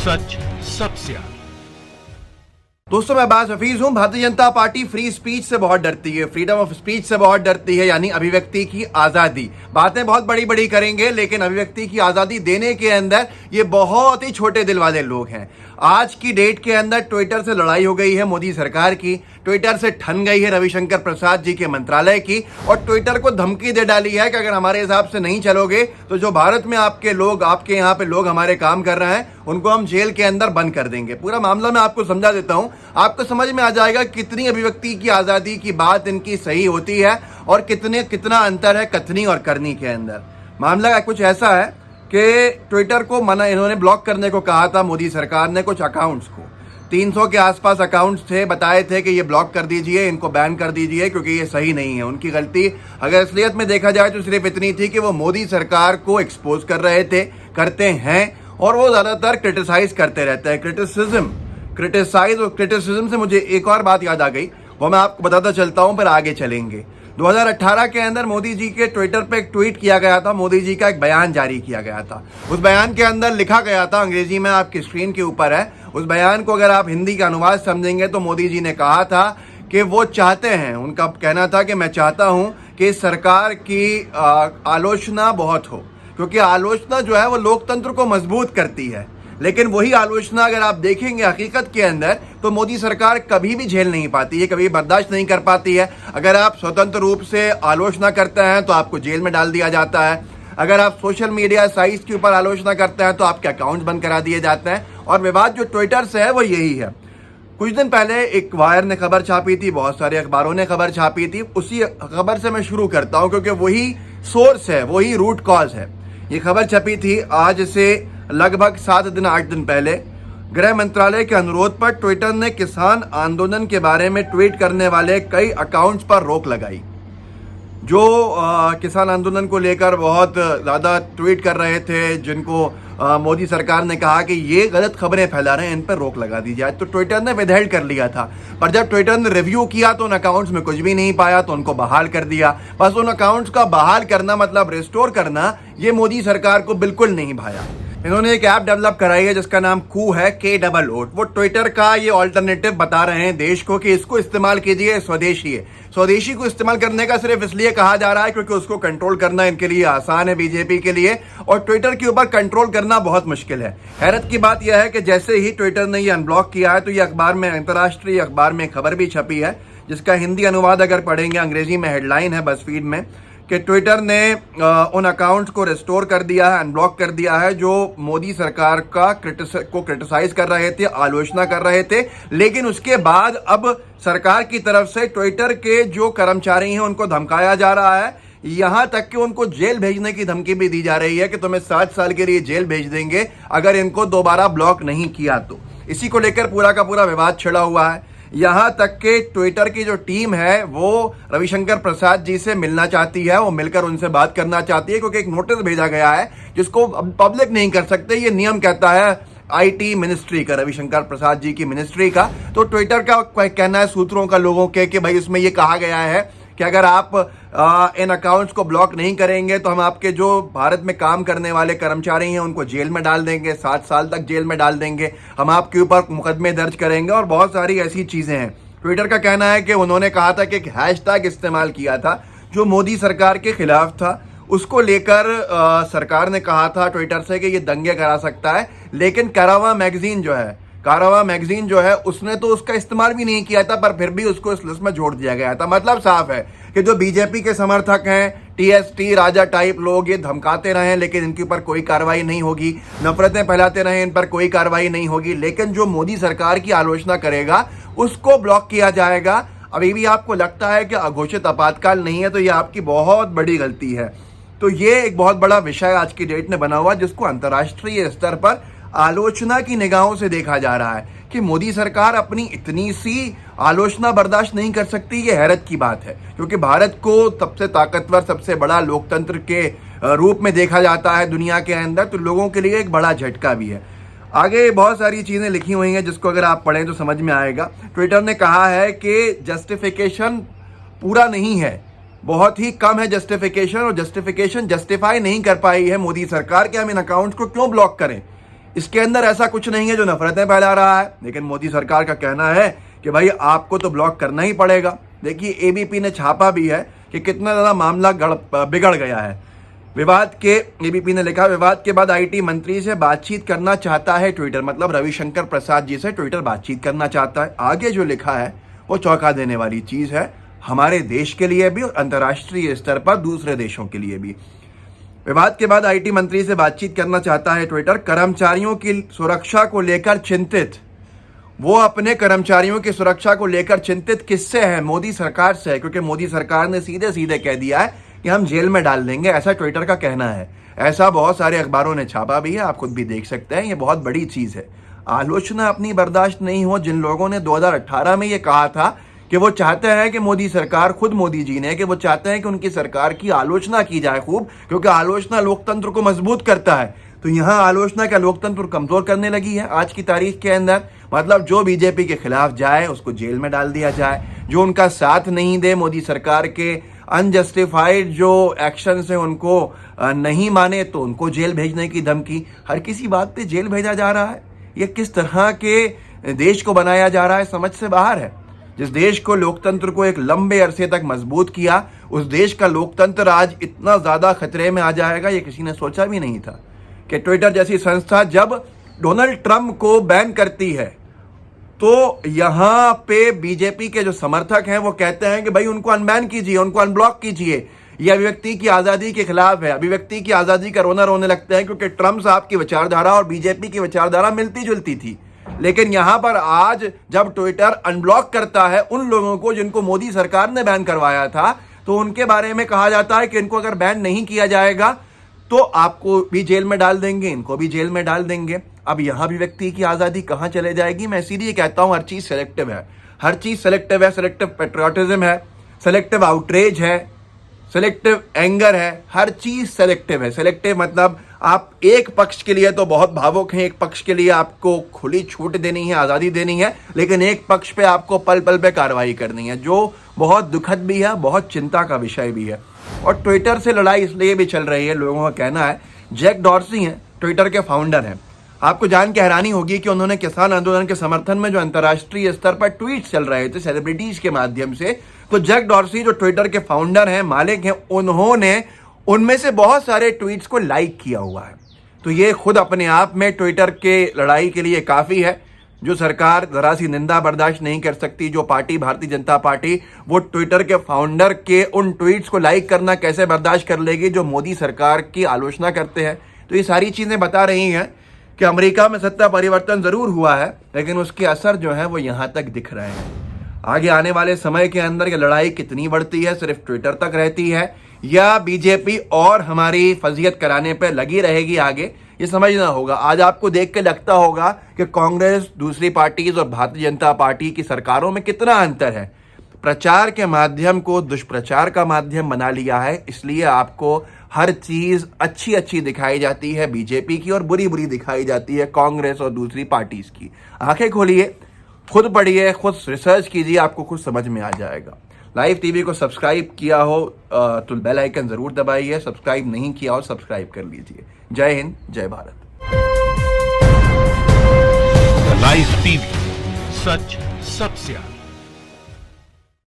सच सबसे आगे। दोस्तों मैं अब्बास हफीज हूं। Bharatiya Janata party free speech से बहुत डरती है, फ्रीडम ऑफ स्पीच से बहुत डरती है, यानी अभिव्यक्ति की आजादी। बातें बहुत बड़ी बड़ी करेंगे लेकिन अभिव्यक्ति की आजादी देने के अंदर ये बहुत ही छोटे दिल वाले लोग हैं। आज की डेट के अंदर ट्विटर से लड़ाई हो गई है मोदी सरकार की, ट्विटर से ठन गई है रविशंकर प्रसाद जी के मंत्रालय की, और ट्विटर को धमकी दे डाली है कि अगर हमारे हिसाब से नहीं चलोगे तो जो भारत में आपके लोग, आपके यहाँ पे लोग हमारे काम कर रहे हैं, उनको हम जेल के अंदर बंद कर देंगे। पूरा मामला मैं आपको समझा देता हूं, आपको समझ में आ जाएगा कितनी अभिव्यक्ति की आजादी की बात इनकी सही होती है और कितना अंतर है कथनी और करनी के अंदर। मामला कुछ ऐसा है कि ट्विटर को इन्होंने ब्लॉक करने को कहा था मोदी सरकार ने कुछ अकाउंट्स को। 300 के आसपास अकाउंट्स थे, बताए थे कि ये ब्लॉक कर दीजिए, इनको बैन कर दीजिए क्योंकि ये सही नहीं है। उनकी गलती अगर असलियत में देखा जाए तो सिर्फ इतनी थी कि वो मोदी सरकार को एक्सपोज कर रहे थे, करते हैं, और वो ज़्यादातर क्रिटिसाइज करते रहते हैं। क्रिटिसिज्म से मुझे एक और बात याद आ गई, वो मैं आपको बताता चलता हूँ, फिर आगे चलेंगे। 2018 के अंदर मोदी जी के ट्विटर पे एक ट्वीट किया गया था, मोदी जी का एक बयान जारी किया गया था। उस बयान के अंदर लिखा गया था, अंग्रेजी में आपकी स्क्रीन के ऊपर है, उस बयान को अगर आप हिंदी का अनुवाद समझेंगे तो मोदी जी ने कहा था कि वो चाहते हैं, उनका कहना था कि मैं चाहता हूं कि सरकार की आलोचना बहुत हो, क्योंकि आलोचना जो है वो लोकतंत्र को मजबूत करती है। लेकिन वही आलोचना अगर आप देखेंगे हकीकत के अंदर तो मोदी सरकार कभी भी झेल नहीं पाती है, कभी बर्दाश्त नहीं कर पाती है। अगर आप स्वतंत्र रूप से आलोचना करते हैं तो आपको जेल में डाल दिया जाता है, अगर आप सोशल मीडिया साइट्स के ऊपर आलोचना करते हैं तो आपके अकाउंट बंद करा दिए जाते हैं। और विवाद जो ट्विटर से है वो यही है। कुछ दिन पहले एक वायर ने खबर छापी थी, बहुत सारे अखबारों ने खबर छापी थी, उसी खबर से मैं शुरू करता हूं क्योंकि वही सोर्स है, वही रूट कॉज है। ये खबर छपी थी आज से लगभग 7 दिन 8 दिन पहले। गृह मंत्रालय के अनुरोध पर ट्विटर ने किसान आंदोलन के बारे में ट्वीट करने वाले कई अकाउंट्स पर रोक लगाई। जो किसान आंदोलन को लेकर बहुत ज़्यादा ट्वीट कर रहे थे, जिनको मोदी सरकार ने कहा कि ये गलत खबरें फैला रहे हैं, इन पर रोक लगा दी जाए, तो ट्विटर ने विदहेल्ड कर लिया था। पर जब ट्विटर ने रिव्यू किया तो उन अकाउंट्स में कुछ भी नहीं पाया, तो उनको बहाल कर दिया। बस उन अकाउंट्स का बहाल करना मतलब रिस्टोर करना, ये मोदी सरकार को बिल्कुल नहीं भाया। इन्होंने एक ऐप डेवलप कराई है जिसका नाम कू है, KOO। वो ट्विटर का ये ऑल्टरनेटिव बता रहे हैं देश को कि इसको इस्तेमाल कीजिए, स्वदेशी है। स्वदेशी को इस्तेमाल करने का सिर्फ इसलिए कहा जा रहा है क्योंकि उसको कंट्रोल करना इनके लिए आसान है, बीजेपी के लिए, और ट्विटर के ऊपर कंट्रोल करना बहुत मुश्किल है। हैरत की बात यह है कि जैसे ही ट्विटर ने ये अनब्लॉक किया है तो ये अखबार में, अंतर्राष्ट्रीय अखबार में खबर भी छपी है, जिसका हिंदी अनुवाद अगर पढ़ेंगे, अंग्रेजी में हेडलाइन है बज़फीड में, कि ट्विटर ने उन अकाउंट्स को रिस्टोर कर दिया है, अनब्लॉक कर दिया है, जो मोदी सरकार को क्रिटिसाइज कर रहे थे, आलोचना कर रहे थे। लेकिन उसके बाद अब सरकार की तरफ से ट्विटर के जो कर्मचारी हैं उनको धमकाया जा रहा है, यहां तक कि उनको जेल भेजने की धमकी भी दी जा रही है कि तुम्हें 7 साल के लिए जेल भेज देंगे अगर इनको दोबारा ब्लॉक नहीं किया तो। इसी को लेकर पूरा का पूरा विवाद छिड़ा हुआ है। यहां तक कि ट्विटर की जो टीम है वो रविशंकर प्रसाद जी से मिलना चाहती है, वो मिलकर उनसे बात करना चाहती है, क्योंकि एक नोटिस भेजा गया है जिसको पब्लिक नहीं कर सकते, ये नियम कहता है IT मिनिस्ट्री का, रविशंकर प्रसाद जी की मिनिस्ट्री का। तो ट्विटर का कहना है, सूत्रों का, लोगों के, कि भाई इसमें ये कहा गया है कि अगर आप इन अकाउंट्स को ब्लॉक नहीं करेंगे तो हम आपके जो भारत में काम करने वाले कर्मचारी हैं उनको जेल में डाल देंगे, 7 साल तक जेल में डाल देंगे, हम आपके ऊपर मुकदमे दर्ज करेंगे, और बहुत सारी ऐसी चीजें हैं। ट्विटर का कहना है कि उन्होंने कहा था कि एक हैशटैग इस्तेमाल किया था जो मोदी सरकार के खिलाफ था, उसको लेकर सरकार ने कहा था ट्विटर से कि ये दंगे करा सकता है। लेकिन कारावा मैगजीन जो है उसने तो उसका इस्तेमाल भी नहीं किया था, पर फिर भी उसको इस लिस्ट में जोड़ दिया गया था। मतलब साफ है कि जो बीजेपी के समर्थक हैं, TST राजा टाइप लोग, ये धमकाते रहे लेकिन इनके ऊपर कोई कार्रवाई नहीं होगी, नफरतें फैलाते रहे, इन पर कोई कार्रवाई नहीं होगी, लेकिन जो मोदी सरकार की आलोचना करेगा उसको ब्लॉक किया जाएगा। अभी भी आपको लगता है कि अघोषित आपातकाल नहीं है तो ये आपकी बहुत बड़ी गलती है। तो ये एक बहुत बड़ा विषय आज की डेट में बना हुआ, जिसको अंतर्राष्ट्रीय स्तर पर आलोचना की निगाहों से देखा जा रहा है कि मोदी सरकार अपनी इतनी सी आलोचना बर्दाश्त नहीं कर सकती। ये हैरत की बात है, क्योंकि भारत को सबसे ताकतवर, सबसे बड़ा लोकतंत्र के रूप में देखा जाता है दुनिया के अंदर, तो लोगों के लिए एक बड़ा झटका भी है। आगे बहुत सारी चीजें लिखी हुई हैं जिसको अगर आप पढ़ें तो समझ में आएगा। ट्विटर ने कहा है कि जस्टिफिकेशन पूरा नहीं है, बहुत ही कम है जस्टिफिकेशन, और जस्टिफिकेशन जस्टिफाई नहीं कर पाई है मोदी सरकार कि हम इन अकाउंट्स को क्यों ब्लॉक करें। इसके अंदर ऐसा कुछ नहीं है जो नफरतें फैला रहा है, लेकिन मोदी सरकार का कहना है कि भाई आपको तो ब्लॉक करना ही पड़ेगा। देखिए एबीपी ने छापा भी है कि कितना ज़्यादा मामला बिगड़ गया है। विवाद के एबीपी ने लिखा, विवाद के बाद आईटी मंत्री से बातचीत करना चाहता है ट्विटर, मतलब रविशंकर प्रसाद जी से ट्विटर बातचीत करना चाहता है। आगे जो लिखा है वो चौंका देने वाली चीज़ है, हमारे देश के लिए भी और अंतर्राष्ट्रीय स्तर पर दूसरे देशों के लिए भी। विवाद के बाद आईटी मंत्री से बातचीत करना चाहता है ट्विटर, कर्मचारियों की सुरक्षा को लेकर चिंतित। वो अपने कर्मचारियों की सुरक्षा को लेकर चिंतित किससे है? मोदी सरकार से है, क्योंकि मोदी सरकार ने सीधे सीधे कह दिया है कि हम जेल में डाल देंगे, ऐसा ट्विटर का कहना है। ऐसा बहुत सारे अखबारों ने छापा भी है, आप खुद भी देख सकते हैं। ये बहुत बड़ी चीज़ है। आलोचना अपनी बर्दाश्त नहीं हो। जिन लोगों ने 2018 में ये कहा था कि वो चाहते हैं कि मोदी सरकार, खुद मोदी जी ने, कि वो चाहते हैं कि उनकी सरकार की आलोचना की जाए खूब, क्योंकि आलोचना लोकतंत्र को मजबूत करता है, तो यहाँ आलोचना क्या लोकतंत्र कमजोर करने लगी है आज की तारीख के अंदर। मतलब जो बीजेपी के खिलाफ जाए उसको जेल में डाल दिया जाए, जो उनका साथ नहीं दे, मोदी सरकार के अनजस्टिफाइड जो एक्शन है उनको नहीं माने तो उनको जेल भेजने की धमकी। हर किसी बात पे जेल भेजा जा रहा है। ये किस तरह के देश को बनाया जा रहा है, समझ से बाहर है। जिस देश को, लोकतंत्र को एक लंबे अरसे तक मजबूत किया, उस देश का लोकतंत्र आज इतना ज्यादा खतरे में आ जाएगा, ये किसी ने सोचा भी नहीं था। कि ट्विटर जैसी संस्था जब डोनाल्ड ट्रंप को बैन करती है तो यहां पे बीजेपी के जो समर्थक हैं वो कहते हैं कि भाई उनको अनबैन कीजिए, उनको अनब्लॉक कीजिए, ये अभिव्यक्ति की आजादी के खिलाफ है। अभिव्यक्ति की आजादी का रोने लगते हैं, क्योंकि ट्रंप साहब की विचारधारा और बीजेपी की विचारधारा मिलती जुलती थी। लेकिन यहां पर आज जब ट्विटर अनब्लॉक करता है उन लोगों को जिनको मोदी सरकार ने बैन करवाया था, तो उनके बारे में कहा जाता है कि इनको अगर बैन नहीं किया जाएगा तो आपको भी जेल में डाल देंगे, इनको भी जेल में डाल देंगे। अब यहां भी व्यक्ति की आजादी कहां चले जाएगी? मैं इसीलिए कहता हूं हर चीज सेलेक्टिव है, हर चीज सेलेक्टिव है। सेलेक्टिव पेट्रियोटिज्म है, सेलेक्टिव आउटरेज है, सेलेक्टिव एंगर है, हर चीज सेलेक्टिव है। सेलेक्टिव मतलब आप एक पक्ष के लिए तो बहुत भावुक हैं, एक पक्ष के लिए आपको खुली छूट देनी है, आजादी देनी है, लेकिन एक पक्ष पे आपको पल पल पे कार्रवाई करनी है, जो बहुत दुखद भी है, बहुत चिंता का विषय भी है। और ट्विटर से लड़ाई इसलिए भी चल रही है, लोगों का कहना है, जैक डॉर्सी हैं ट्विटर के फाउंडर हैं। आपको जान के हैरानी होगी कि उन्होंने किसान आंदोलन के समर्थन में जो अंतर्राष्ट्रीय स्तर पर ट्वीट्स चल रहे थे सेलिब्रिटीज के माध्यम से, तो जैक डॉर्सी जो ट्विटर के फाउंडर हैं, मालिक हैं, उन्होंने उनमें से बहुत सारे ट्वीट्स को लाइक किया हुआ है। तो ये खुद अपने आप में ट्विटर के लड़ाई के लिए काफ़ी है। जो सरकार जरा सी निंदा बर्दाश्त नहीं कर सकती, जो पार्टी भारतीय जनता पार्टी, वो ट्विटर के फाउंडर के उन ट्वीट्स को लाइक करना कैसे बर्दाश्त कर लेगी जो मोदी सरकार की आलोचना करते हैं। तो ये सारी चीज़ें बता रही हैं कि अमेरिका में सत्ता परिवर्तन जरूर हुआ है, लेकिन उसके असर जो है वो यहाँ तक दिख रहे हैं। आगे आने वाले समय के अंदर ये लड़ाई कितनी बढ़ती है, सिर्फ ट्विटर तक रहती है या बीजेपी और हमारी फजीयत कराने पे लगी रहेगी आगे, ये समझना होगा। आज आपको देख के लगता होगा कि कांग्रेस, दूसरी पार्टीज और भारतीय जनता पार्टी की सरकारों में कितना अंतर है। प्रचार के माध्यम को दुष्प्रचार का माध्यम बना लिया है, इसलिए आपको हर चीज अच्छी अच्छी दिखाई जाती है बीजेपी की और बुरी बुरी दिखाई जाती है कांग्रेस और दूसरी पार्टीज की। आंखें खोलिए, खुद पढ़िए, खुद रिसर्च कीजिए, आपको खुद समझ में आ जाएगा। लाइव टीवी को सब्सक्राइब किया हो तो बेल आइकन जरूर दबाइए, सब्सक्राइब नहीं किया हो सब्सक्राइब कर लीजिए। जय हिंद, जय भारत। लाइव टीवी, सच सबसे आगे।